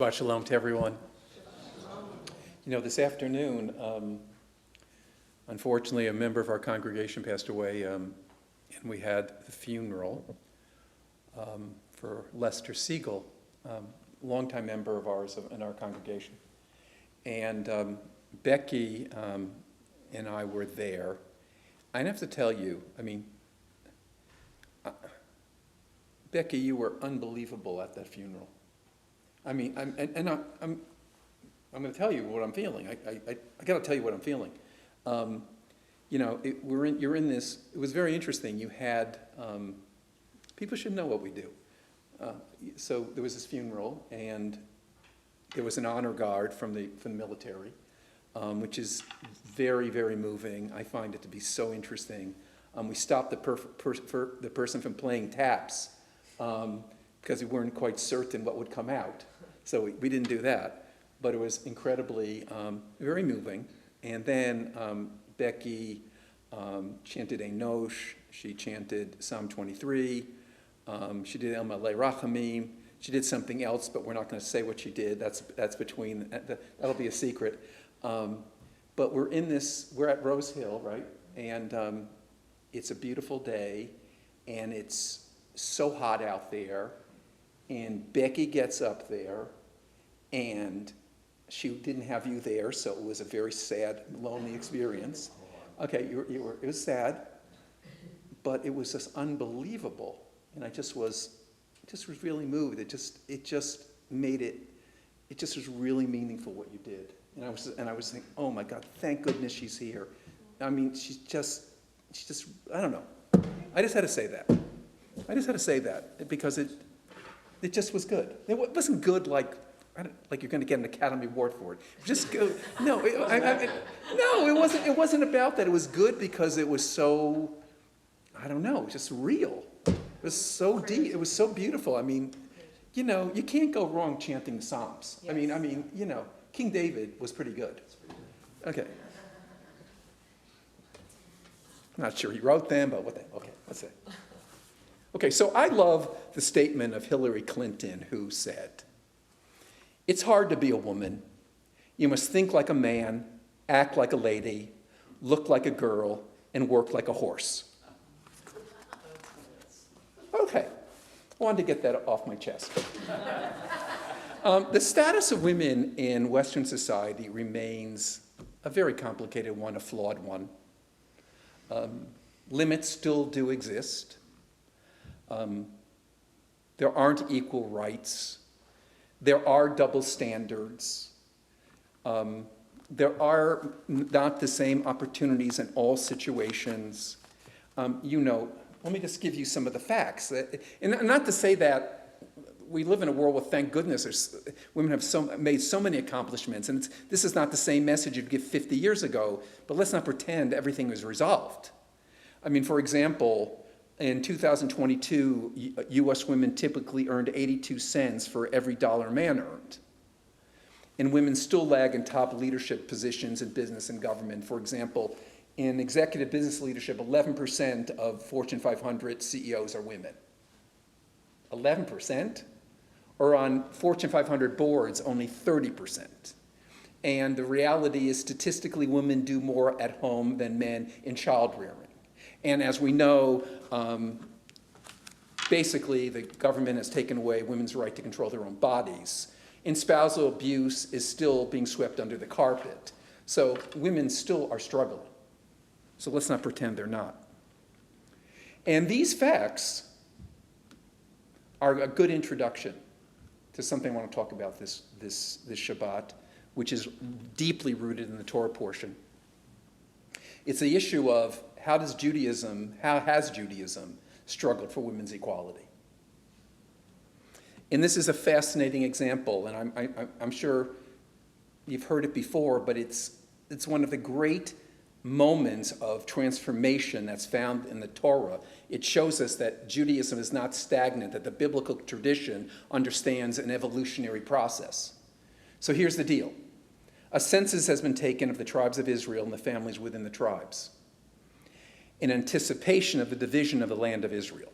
Shabbat shalom to everyone. This afternoon, unfortunately, a member of our congregation passed away, and we had the funeral for Lester Siegel, longtime member of ours in our congregation. And Becky and I were there. I have to tell you, Becky, you were unbelievable at that funeral. I'm going to tell you what I'm feeling. I got to tell you what I'm feeling. You're in this. It was very interesting. You had people should know what we do. So there was this funeral, and there was an honor guard from the military, which is very, very moving. I find it to be so interesting. We stopped the person from playing taps because we weren't quite certain what would come out. So we didn't do that, but it was incredibly, very moving. And then Becky chanted Enosh, she chanted Psalm 23, she did El Malei Rachamim, she did something else, but we're not going to say what she did. That's between, that'll be a secret. But we're at Rose Hill, right? And it's a beautiful day, and it's so hot out there, and Becky gets up there, and she didn't have you there, so it was a very sad, lonely experience. Okay, it was sad, but it was just unbelievable, and I just was really moved. It just was really meaningful what you did, and I was thinking, oh my God, thank goodness she's here. She's just I don't know. I just had to say that because it just was good. It wasn't good like you're going to get an Academy Award for it. Just good. No, it wasn't about that. It was good because it was so, I don't know, just real. It was so deep. It was so beautiful. You can't go wrong chanting the Psalms. Yes. King David was pretty good. Okay. I'm not sure he wrote them, but okay, let's say. Okay, so I love the statement of Hillary Clinton, who said, "It's hard to be a woman. You must think like a man, act like a lady, look like a girl, and work like a horse." Okay, I wanted to get that off my chest. The status of women in Western society remains a very complicated one, a flawed one. Limits still do exist. There aren't equal rights. There are double standards. There are not the same opportunities in all situations. Let me just give you some of the facts. And not to say that we live in a world where, thank goodness, women have made so many accomplishments. And this is not the same message you'd give 50 years ago, but let's not pretend everything was resolved. For example, in 2022, U.S. women typically earned 82 cents for every dollar a man earned. And women still lag in top leadership positions in business and government. For example, in executive business leadership, 11% of Fortune 500 CEOs are women. 11%? Or on Fortune 500 boards, only 30%. And the reality is, statistically, women do more at home than men in child rearing. And as we know, basically the government has taken away women's right to control their own bodies. And spousal abuse is still being swept under the carpet. So women still are struggling. So let's not pretend they're not. And these facts are a good introduction to something I want to talk about this Shabbat, which is deeply rooted in the Torah portion. It's the issue of how has Judaism struggled for women's equality? And this is a fascinating example, and I'm sure you've heard it before, but it's one of the great moments of transformation that's found in the Torah. It shows us that Judaism is not stagnant, that the biblical tradition understands an evolutionary process. So here's the deal. A census has been taken of the tribes of Israel and the families within the tribes, in anticipation of the division of the land of Israel.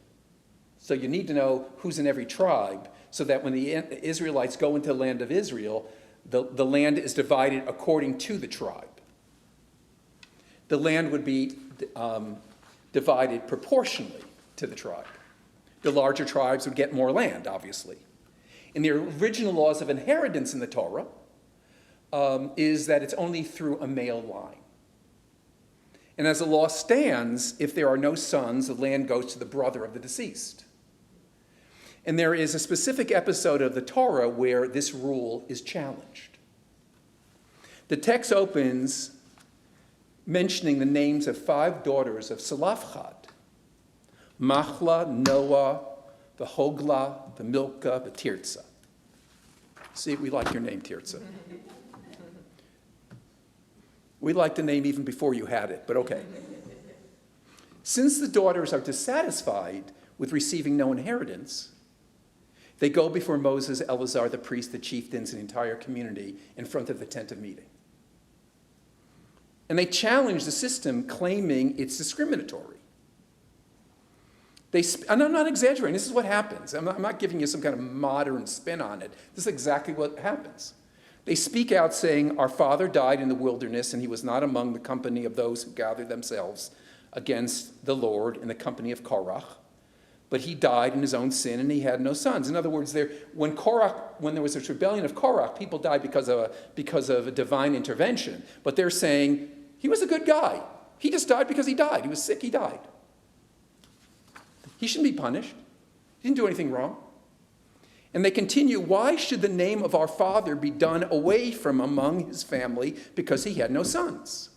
So you need to know who's in every tribe so that when the Israelites go into the land of Israel, the land is divided according to the tribe. The land would be divided proportionally to the tribe. The larger tribes would get more land, obviously. And the original laws of inheritance in the Torah is that it's only through a male line. And as the law stands, if there are no sons, the land goes to the brother of the deceased. And there is a specific episode of the Torah where this rule is challenged. The text opens mentioning the names of 5 daughters of Zelophehad: Machlah, Noah, the Hoglah, the Milcah, the Tirzah. See, we like your name, Tirzah. We liked the name even before you had it, but okay. Since the daughters are dissatisfied with receiving no inheritance, they go before Moses, Eleazar, the priest, the chieftains, and the entire community in front of the tent of meeting. And they challenge the system, claiming it's discriminatory. And I'm not exaggerating, this is what happens. I'm not giving you some kind of modern spin on it. This is exactly what happens. They speak out saying, "Our father died in the wilderness, and he was not among the company of those who gathered themselves against the Lord in the company of Korach. But he died in his own sin, and he had no sons." In other words, when there was a rebellion of Korach, people died because of a divine intervention. But they're saying, he was a good guy. He just died because he died. He was sick, he died. He shouldn't be punished. He didn't do anything wrong. And they continue, "Why should the name of our father be done away from among his family because he had no sons?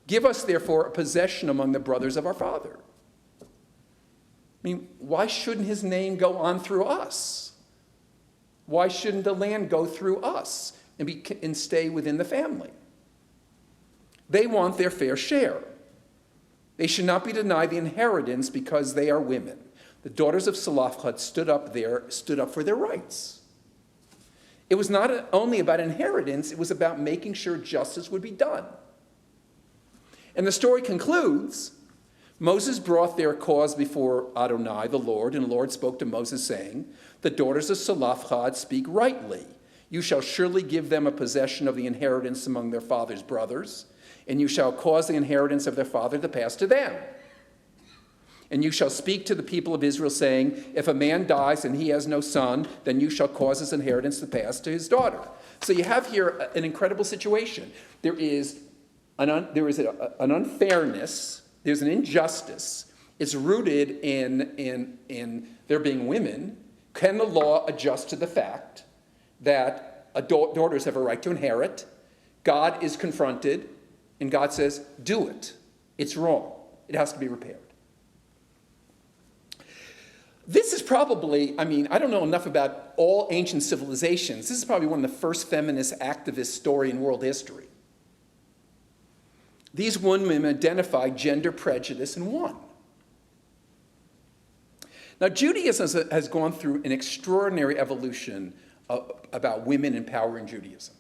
Give us, therefore, a possession among the brothers of our father." I mean, why shouldn't his name go on through us? Why shouldn't the land go through us and stay within the family? They want their fair share. They should not be denied the inheritance because they are women. The daughters of Zelophehad stood up for their rights. It was not only about inheritance, it was about making sure justice would be done. And the story concludes, Moses brought their cause before Adonai, the Lord, and the Lord spoke to Moses, saying, "The daughters of Zelophehad speak rightly. You shall surely give them a possession of the inheritance among their father's brothers, and you shall cause the inheritance of their father to pass to them. And you shall speak to the people of Israel, saying, if a man dies and he has no son, then you shall cause his inheritance to pass to his daughter." So you have here an incredible situation. There is an unfairness, there's an injustice. It's rooted in there being women. Can the law adjust to the fact that daughters have a right to inherit? God is confronted, and God says, do it. It's wrong. It has to be repaired. This is probably, I don't know enough about all ancient civilizations. This is probably one of the first feminist activist story in world history. These women identified gender prejudice and won. Now, Judaism has gone through an extraordinary evolution about women and power in Judaism,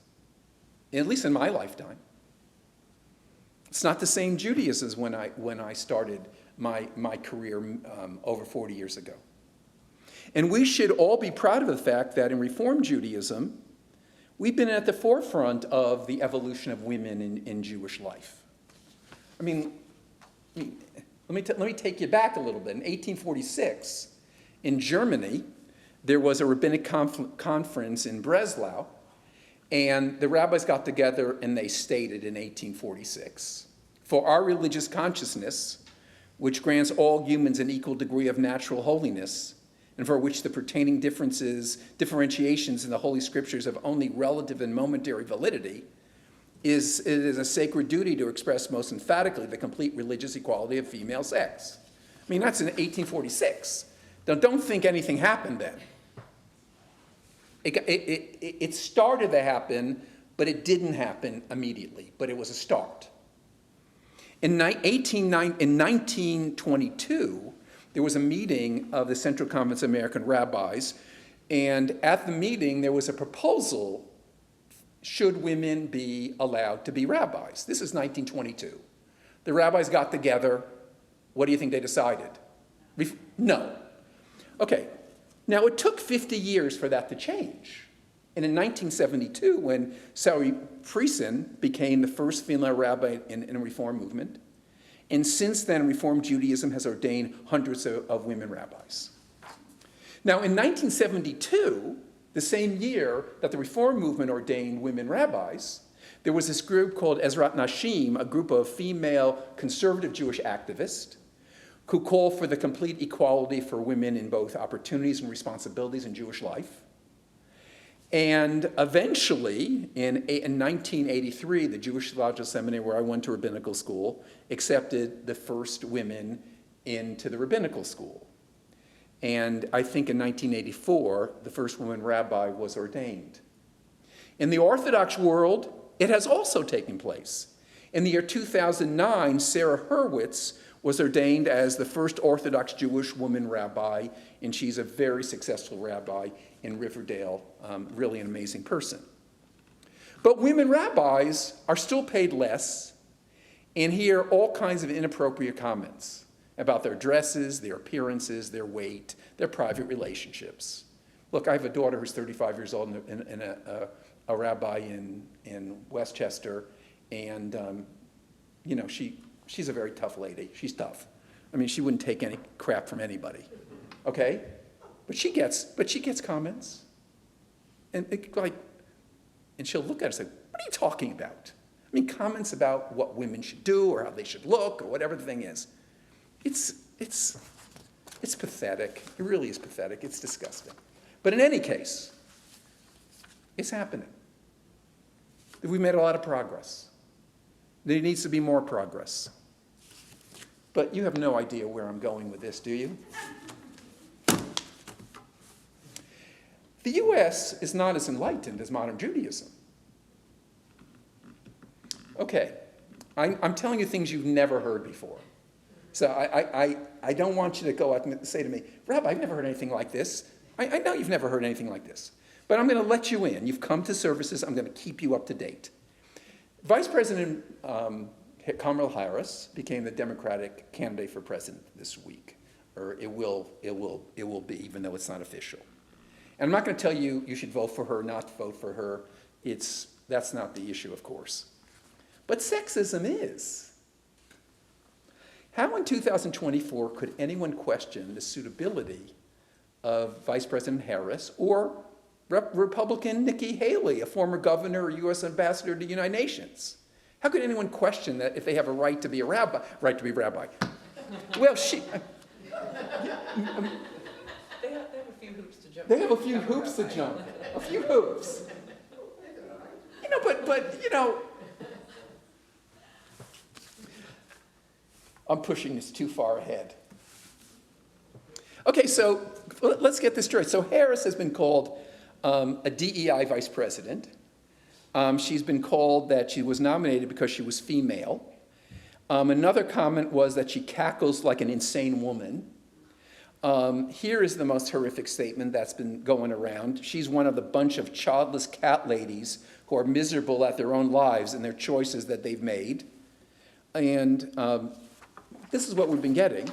at least in my lifetime. It's not the same Judaism as when I started my career over 40 years ago. And we should all be proud of the fact that in Reform Judaism, we've been at the forefront of the evolution of women in Jewish life. Let me take you back a little bit. In 1846, in Germany, there was a rabbinic conference in Breslau, and the rabbis got together and they stated in 1846, "For our religious consciousness, which grants all humans an equal degree of natural holiness, and for which the pertaining differentiations in the Holy Scriptures have only relative and momentary validity, it is a sacred duty to express most emphatically the complete religious equality of female sex." That's in 1846. Now, don't think anything happened then. It started to happen, but it didn't happen immediately, but it was a start. In 1922, there was a meeting of the Central Conference of American Rabbis, and at the meeting there was a proposal, should women be allowed to be rabbis? This is 1922. The rabbis got together. What do you think they decided? No. Okay, Now, it took 50 years for that to change. And in 1972, when Sari Friesen became the first female rabbi in the Reform movement, and since then, Reform Judaism has ordained hundreds of women rabbis. Now, in 1972, the same year that the Reform movement ordained women rabbis, there was this group called Ezrat Nashim, a group of female conservative Jewish activists who call for the complete equality for women in both opportunities and responsibilities in Jewish life. And eventually, in 1983, the Jewish Theological Seminary, where I went to rabbinical school, accepted the first women into the rabbinical school. And I think in 1984, the first woman rabbi was ordained. In the Orthodox world, it has also taken place. In the year 2009, Sarah Hurwitz was ordained as the first Orthodox Jewish woman rabbi, and she's a very successful rabbi in Riverdale, really an amazing person. But women rabbis are still paid less and hear all kinds of inappropriate comments about their dresses, their appearances, their weight, their private relationships. Look, I have a daughter who's 35 years old and a rabbi in Westchester, and she's a very tough lady. She's tough. I mean, she wouldn't take any crap from anybody, okay? But she gets comments, and she'll look at us and say, "What are you talking about?" I mean, comments about what women should do or how they should look or whatever the thing is. It's pathetic. It really is pathetic. It's disgusting. But in any case, it's happening. We've made a lot of progress. There needs to be more progress. But you have no idea where I'm going with this, do you? The U.S. is not as enlightened as modern Judaism. Okay, I'm telling you things you've never heard before. So I don't want you to go out and say to me, "Rabbi, I've never heard anything like this." I know you've never heard anything like this. But I'm going to let you in. You've come to services. I'm going to keep you up to date. Vice President Kamala Harris became the Democratic candidate for president this week, or it will be, even though it's not official. And I'm not going to tell you you should vote for her, not vote for her. That's not the issue, of course. But sexism is. How in 2024 could anyone question the suitability of Vice President Harris or Republican Nikki Haley, a former governor or U.S. ambassador to the United Nations? How could anyone question that if they have a right to be a rabbi? Well, They have a few hoops to jump. They have a few hoops to jump. A few hoops. But I'm pushing this too far ahead. Okay, so let's get this straight. So Harris has been called a DEI vice president. She's been called that she was nominated because she was female. Another comment was that she cackles like an insane woman. Here is the most horrific statement that's been going around. She's one of the bunch of childless cat ladies who are miserable at their own lives and their choices that they've made. And this is what we've been getting.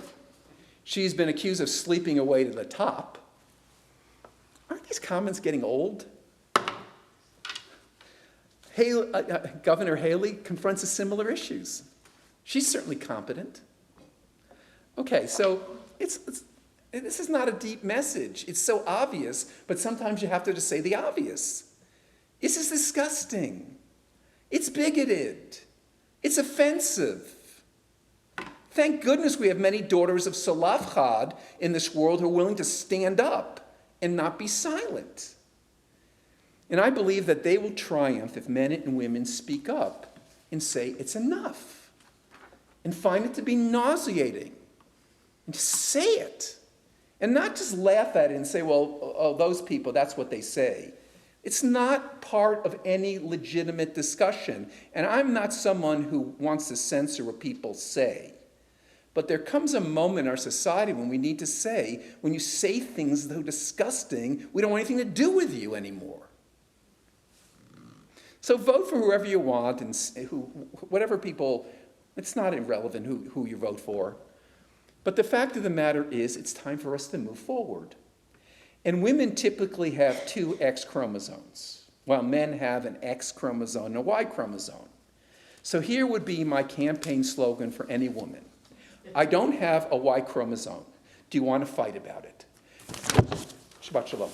She's been accused of sleeping away to the top. Aren't these comments getting old? Governor Haley confronts similar issues. She's certainly competent. Okay, so this is not a deep message. It's so obvious, but sometimes you have to just say the obvious. This is disgusting. It's bigoted. It's offensive. Thank goodness we have many daughters of Salafchad in this world who are willing to stand up and not be silent. And I believe that they will triumph if men and women speak up and say it's enough and find it to be nauseating and just say it and not just laugh at it and say, well, oh, those people, that's what they say. It's not part of any legitimate discussion. And I'm not someone who wants to censor what people say. But there comes a moment in our society when we need to say, when you say things that are disgusting, we don't want anything to do with you anymore. So vote for whoever you want and whatever people, it's not irrelevant who you vote for. But the fact of the matter is it's time for us to move forward. And women typically have two X chromosomes, while men have an X chromosome and a Y chromosome. So here would be my campaign slogan for any woman. I don't have a Y chromosome. Do you want to fight about it? Shabbat shalom.